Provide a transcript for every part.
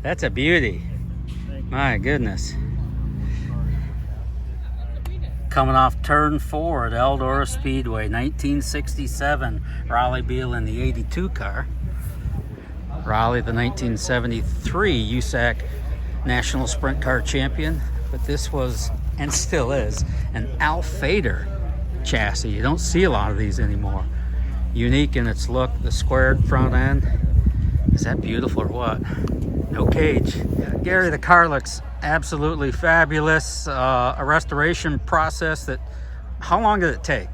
That's a beauty. My goodness. Coming off turn 4 at Eldora Speedway, 1967. Raleigh Beal in the 82 car. Raleigh, the 1973 USAC National Sprint Car Champion. But this was, and still is, an Al Fader chassis. You don't see a lot of these anymore. Unique in its look, the squared front end. Is that beautiful or what? No cage. Gary, the car looks absolutely fabulous. A restoration process that, how long did it take?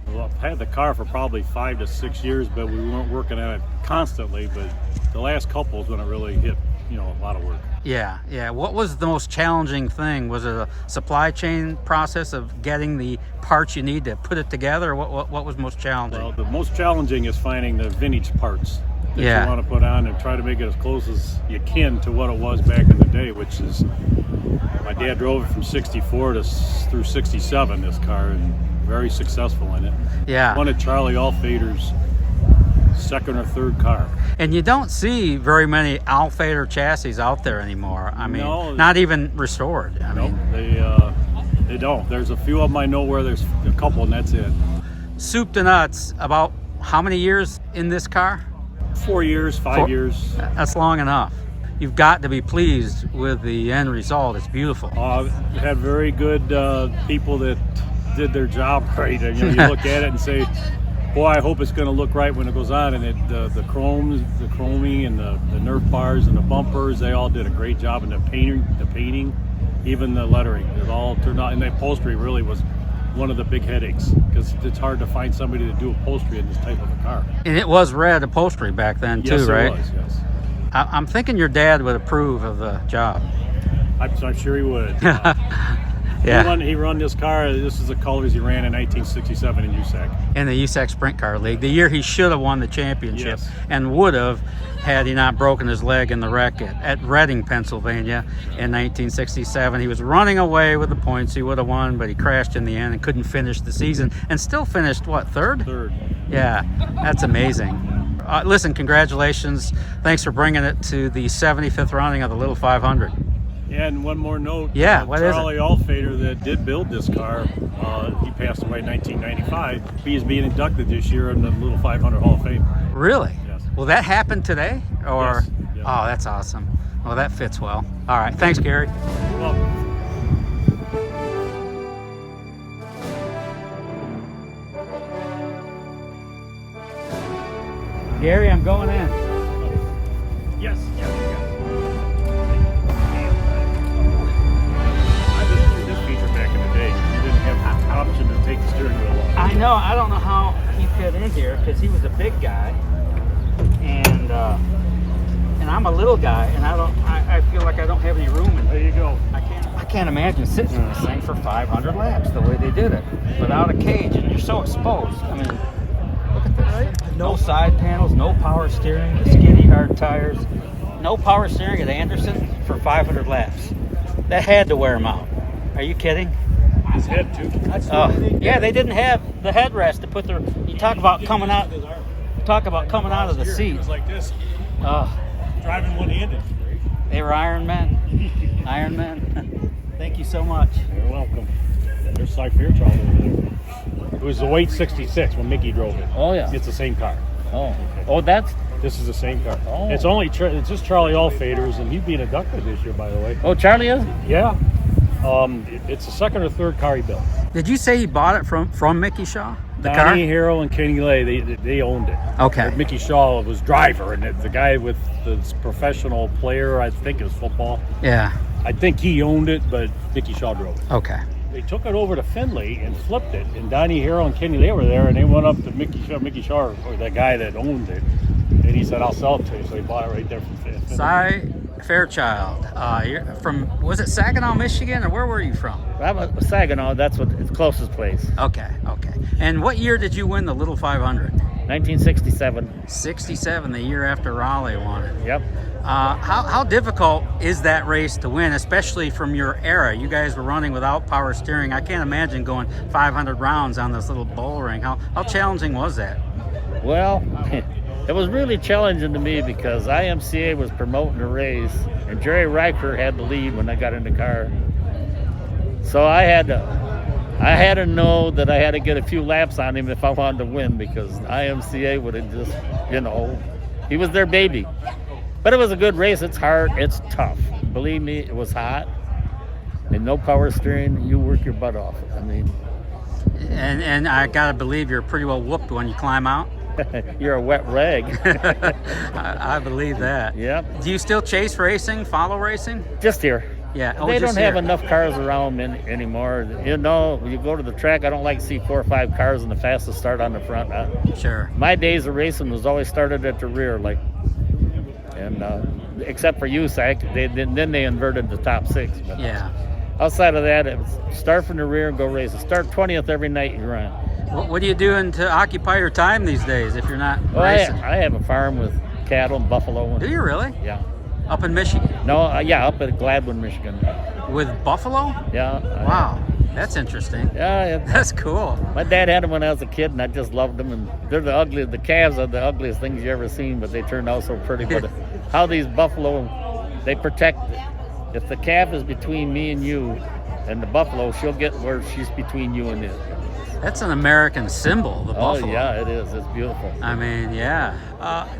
Well, I've had the car for probably 5 to 6 years, but we weren't working on it constantly. But the last couple is when it really hit, a lot of work. Yeah. What was the most challenging thing? Was it a supply chain process of getting the parts you need to put it together? What was most challenging? Well, the most challenging is finding the vintage parts that you want to put on and try to make it as close as you can to what it was back in the day, which is, my dad drove it from 64 through 67, this car, and very successful in it. Yeah. One of Charlie Alfader's second or third car. And you don't see very many Al Fader chassis out there anymore. I mean, no, not even restored. They don't. There's a few of them I know where there's a couple, and that's it. Soup to nuts, about how many years in this car? 4 years, 5 years. That's long enough. You've got to be pleased with the end result. It's beautiful. We had very good people that did their job right. You look at it and say, boy, I hope it's going to look right when it goes on. And the chroming and the Nerf bars and the bumpers, they all did a great job. And the painting, even the lettering, it all turned out. And the upholstery really was one of the big headaches, because it's hard to find somebody to do upholstery in this type of a car. And it was red upholstery back then too, right? Yes, it was, yes. I'm thinking your dad would approve of the job. I'm sure he would. Yeah. He run this car. This is the colors he ran in 1967 in USAC. In the USAC Sprint Car League, the year he should have won the championship, yes, and would have had he not broken his leg in the wreck at Reading, Pennsylvania in 1967. He was running away with the points. He would have won, but he crashed in the end and couldn't finish the season, and still finished, what, third? Third. Yeah, that's amazing. Listen, congratulations. Thanks for bringing it to the 75th running of the Little 500. Yeah, and one more note. Yeah, what is it? Charlie Alfader, that did build this car, he passed away in 1995. He is being inducted this year in the Little 500 Hall of Fame. Really? Yes. Will that happen today? Or? Yes. Oh, that's awesome. Well, that fits well. All right. Thanks, Gary. You're welcome. Gary, I'm going in. Yes. I just did this feature back in the day. You didn't have the option to take the steering wheel off. I know. I don't know how he fit in here because he was a big guy, and I'm a little guy, and I feel like I don't have any room in There you go. I can't imagine sitting in this thing for 500 laps the way they did it without a cage, and you're so exposed. I mean, look at this. No side panels, no power steering, the skinny hard tires, no power steering at Anderson for 500 laps. That had to wear him out. Are you kidding? His head too. Yeah, they didn't have the headrest to put their. You talk about coming out. Talk about coming out of the seat. It was like this. Driving one-handed. They were Iron Men. Iron Men. Thank you so much. You're welcome. There's Cy Fairchild over there. It was the weight 66 when Mickey drove it. Oh yeah. It's the same car. Oh. Oh, that's. This is the same car. Oh. It's just Charlie Alfader's, and he's being inducted this year, by the way. Oh, Charlie is. Yeah. It's the second or third car he built. Did you say he bought it from Mickey Shaw? The car? Donnie Harrell and Kenny Lay, they owned it. Okay. But Mickey Shaw was driver, and the guy with the professional player, I think it was football. Yeah. I think he owned it, but Mickey Shaw drove it. Okay. They took it over to Findlay and flipped it, and Donnie Harrell and Kenny Lay were there, and they went up to Mickey Shaw, or the guy that owned it, and he said, I'll sell it to you. So he bought it right there from Findlay. Cy Fairchild. You're from, was it Saginaw, Michigan, or where were you from? Saginaw, that's what its closest place. Okay. And what year did you win the Little 500? 1967. 67, the year after Raleigh won it. Yep. How difficult is that race to win, especially from your era? You guys were running without power steering. I can't imagine going 500 rounds on this little bull ring. How challenging was that? Well, It was really challenging to me because IMCA was promoting the race, and Jerry Riker had the lead when I got in the car. So I had to know that I had to get a few laps on him if I wanted to win, because IMCA would have just, he was their baby. But it was a good race. It's hard. It's tough. Believe me, it was hot. And no power steering. You work your butt off. I mean, And I gotta believe you're pretty well whooped when you climb out. you're a wet rag. I believe that. Yep. Do you still chase racing, follow racing? Just here. Yeah. Oh, They just don't have here. enough cars around anymore. When you go to the track, I don't like to see 4 or 5 cars and the fastest start on the front. Sure. My days of racing was always started at the rear, except for USAC, then they inverted the top 6. But Yeah. outside of that, it was start from the rear and go racing. Start 20th every night you run. What are you doing to occupy your time these days if you're not Well, racing? I have a farm with cattle and buffalo. Do you really? Yeah. Up in Michigan? No, up at Gladwin, Michigan. With buffalo? Yeah. Wow. That's interesting. Yeah. That's cool. My dad had them when I was a kid, and I just loved them. And they're the calves are the ugliest things you ever seen, but they turned out so pretty. But how these buffalo, they protect. If the calf is between me and you, and the buffalo, she'll get where she's between you and it. That's an American symbol, the buffalo. Oh yeah, it is. It's beautiful. I mean, yeah.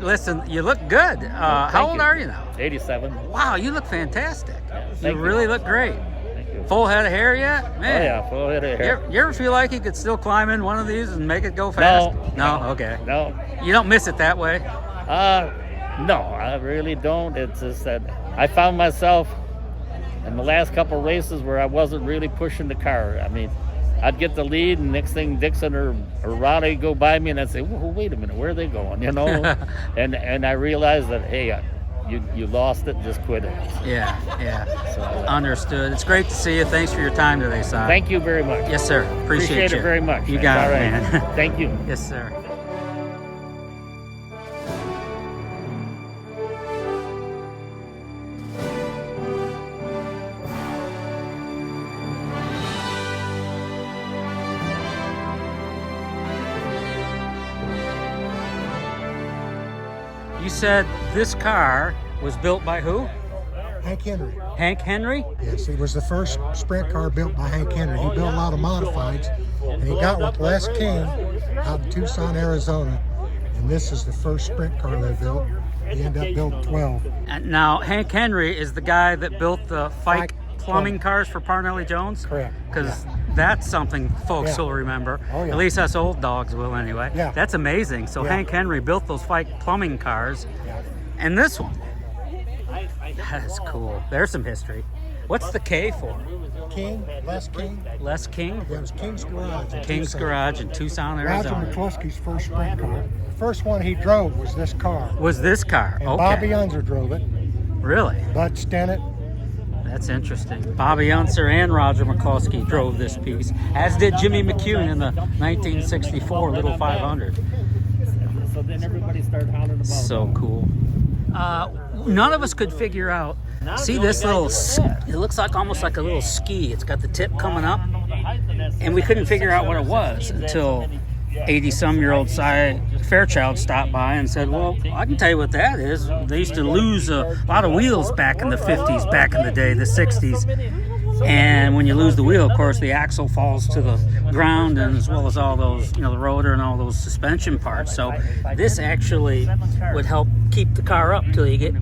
Listen, you look good. How old are you now? 87. Wow, you look fantastic. You Thank you. really look great. Thank you. Full head of hair yet? Oh Man. yeah, full head of hair. You ever feel like you could still climb in one of these and make it go fast? No? Okay. No. You don't miss it that way? No, I really don't. It's just that I found myself in the last couple races where I wasn't really pushing the car. I mean, I'd get the lead, and next thing Dixon or Roddy go by me, and I'd say, "Whoa, wait a minute, where are they going?" and I realized that, hey, you lost it, just quit it. Yeah. So, Understood. It's great to see you. Thanks for your time today, Si. thank you very much. Yes, sir. Appreciate you. it very much. You man. got All it, right. man. Thank you. Yes, sir. You said this car was built by who? Hank Henry. Hank Henry? Yes, it was the first sprint car built by Hank Henry. He built a lot of modifieds, and he got with Les King out in Tucson, Arizona, and this is the first sprint car they built. He ended up building 12. And now, Hank Henry is the guy that built the Fike Fike plumbing cars for Parnelli Jones? Correct. Because that's something folks Yeah. will remember. Oh, yeah. At least us old dogs will anyway. Yeah. That's amazing. So Yeah. Hank Henry built those Fike plumbing cars. Yeah. And this one. That's cool. There's some history. What's the K for? King, Les King. Les King? Yeah, it was King's Garage. in King's Tucson. Garage in Tucson, Roger Arizona. McCluskey's first sprint car. The first one he drove was this car. Was this car? And Okay. Bobby Unser drove it. Really? Bud Stennett. That's interesting. Bobby Unser and Roger McCluskey drove this piece, as did Jimmy McCune in the 1964 Little 500. So then everybody started hollering about So cool. None of us could figure out. See this little? It looks like almost like a little ski. It's got the tip coming up, and we couldn't figure out what it was until 80-some-year-old Cy Fairchild stopped by and said, "Well, I can tell you what that is. They used to lose a lot of wheels back in the 50s, back in the day, the 60s." And when you lose the wheel, of course, the axle falls to the ground, and as well as all those, the rotor and all those suspension parts. So this actually would help keep the car up till you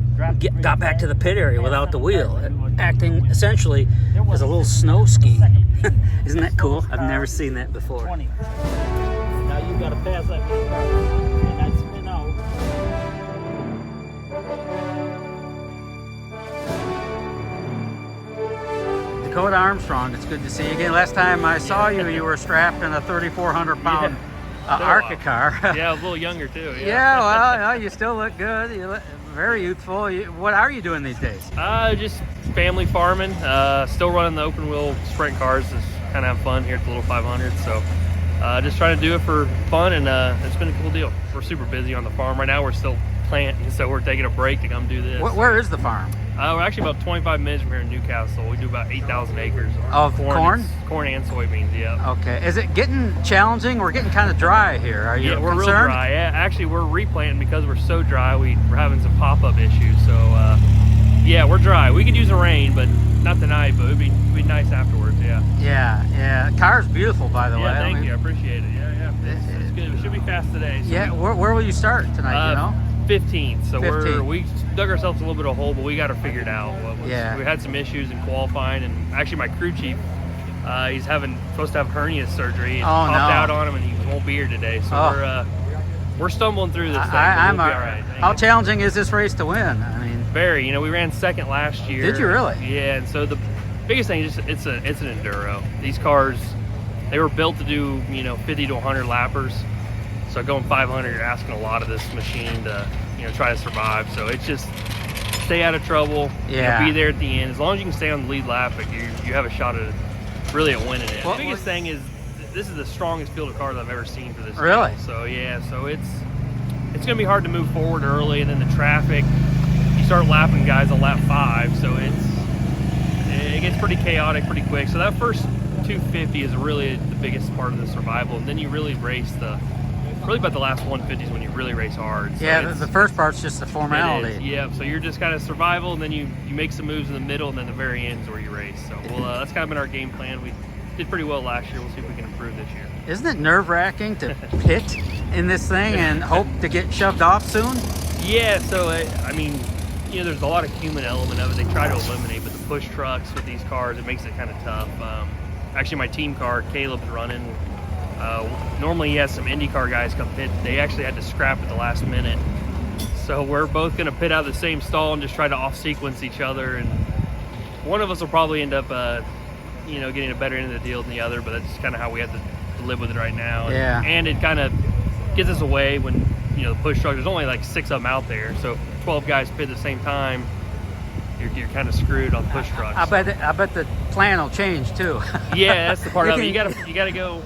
got back to the pit area without the wheel, acting essentially as a little snow ski. Isn't that cool? I've never seen that before. 20. Now you got to pass that car, and I spin out. Dakota Armstrong, it's good to see you again. Last time I saw you, you were strapped in a 3,400-pound ARCA car. Yeah, a little younger too. Yeah, well, you still look good. You look very youthful. What are you doing these days? Just family farming. Still running the open wheel sprint cars. Just kind of have fun here at the Little 500. So just trying to do it for fun, and it's been a cool deal. We're super busy on the farm right now. We're still planting, so we're taking a break to come do this. Where is the farm? We're actually about 25 minutes from here in Newcastle. We do about 8,000 acres Of corn? Corn and soybeans, yeah. Okay. Is it getting challenging? We're getting kind of dry here. Are you Yeah, we're concerned? real dry. Yeah, actually, we're replanting because we're so dry. We're having some pop-up issues. So, yeah, we're dry. We could use the rain, but not tonight. But it'd be nice afterwards. Yeah. Yeah. Car's beautiful, by the way. Yeah, I thank mean, you. I appreciate it. Yeah. It's good. It should be fast today. So Yeah. Where will you start tonight? You know. 15th. So 15th. we dug ourselves a little bit of a hole, but we got it figured out. Yeah. We had some issues in qualifying, and actually my crew chief, he's supposed to have hernia surgery. And Oh, popped no. out on him, and he won't be here today. So Oh. we're stumbling through this thing. But I'm we'll be all right. How challenging is this race to win? I mean, Very. You know, we ran second last year. Did you really? Yeah. And so the biggest thing is just it's an enduro. These cars, they were built to do 50 to 100 lappers. So going 500, you're asking a lot of this machine to try to survive. So it's just stay out of trouble. Yeah. Be there at the end. As long as you can stay on the lead lap, like you have a shot at really at winning it. Well, the biggest thing is this is the strongest field of cars I've ever seen for this. Really? Field. So yeah. So it's gonna be hard to move forward early, and then the traffic. You start lapping guys on lap 5, so it gets pretty chaotic pretty quick. So that first 250 is really the biggest part of the survival, and then you really race really about the last 150s when you really race hard. So yeah. it's- The first part's just a it is, formality. yeah. So you're just kind of survival, and then you make some moves in the middle, and then the very end is where you race. So that's kind of been our game plan. We did pretty well last year. We'll see if we can improve this year. Isn't it nerve-wracking to pit in this thing and hope to get shoved off soon? Yeah. So I mean, there's a lot of human element of it. They try to eliminate, but the push trucks with these cars, it makes it kind of tough. Actually, my team car, Caleb's running. Normally he has some IndyCar guys come pit. They actually had to scrap at the last minute. So we're both going to pit out of the same stall and just try to off-sequence each other. And one of us will probably end up, getting a better end of the deal than the other, but that's kind of how we have to live with it right now. Yeah. And it kind of gives us away when, the push truck, there's only like 6 of them out there. So if 12 guys pit at the same time, you're kind of screwed on push trucks. I bet the plan will change too. Yeah, that's the part You of it. can- You gotta go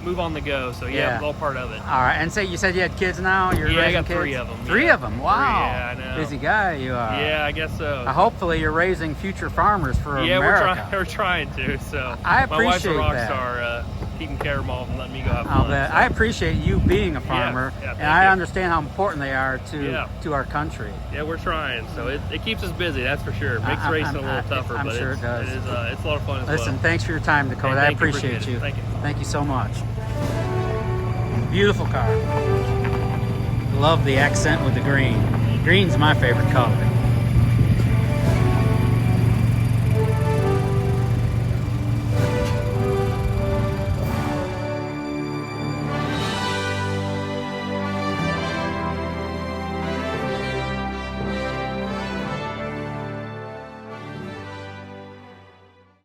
move on the go. So Yeah. it's all part of it. All right, and say you said you had kids now. You're Yeah, I raising got kids? 3 of them. 3 yeah. of them. 3, Wow. yeah, I know. Busy guy you are. Yeah, I guess so. Hopefully you're raising future farmers for Yeah, America. we're trying to. So I my wife's a appreciate rock that. star, taking care of them all and letting me go have I'll fun. bet. so. I appreciate you being a farmer, yeah, and thank I you. understand how important they are Yeah. to our country. Yeah, we're trying. So it keeps us busy, that's for sure. It makes racing a little tougher, I'm but sure it does. it's a lot of fun as Listen, well. thanks for your time, Dakota. Hey, I thank you, appreciate appreciate you. it. Thank you. Thank you so much. Beautiful car. Love the accent with the green. Green's my favorite color.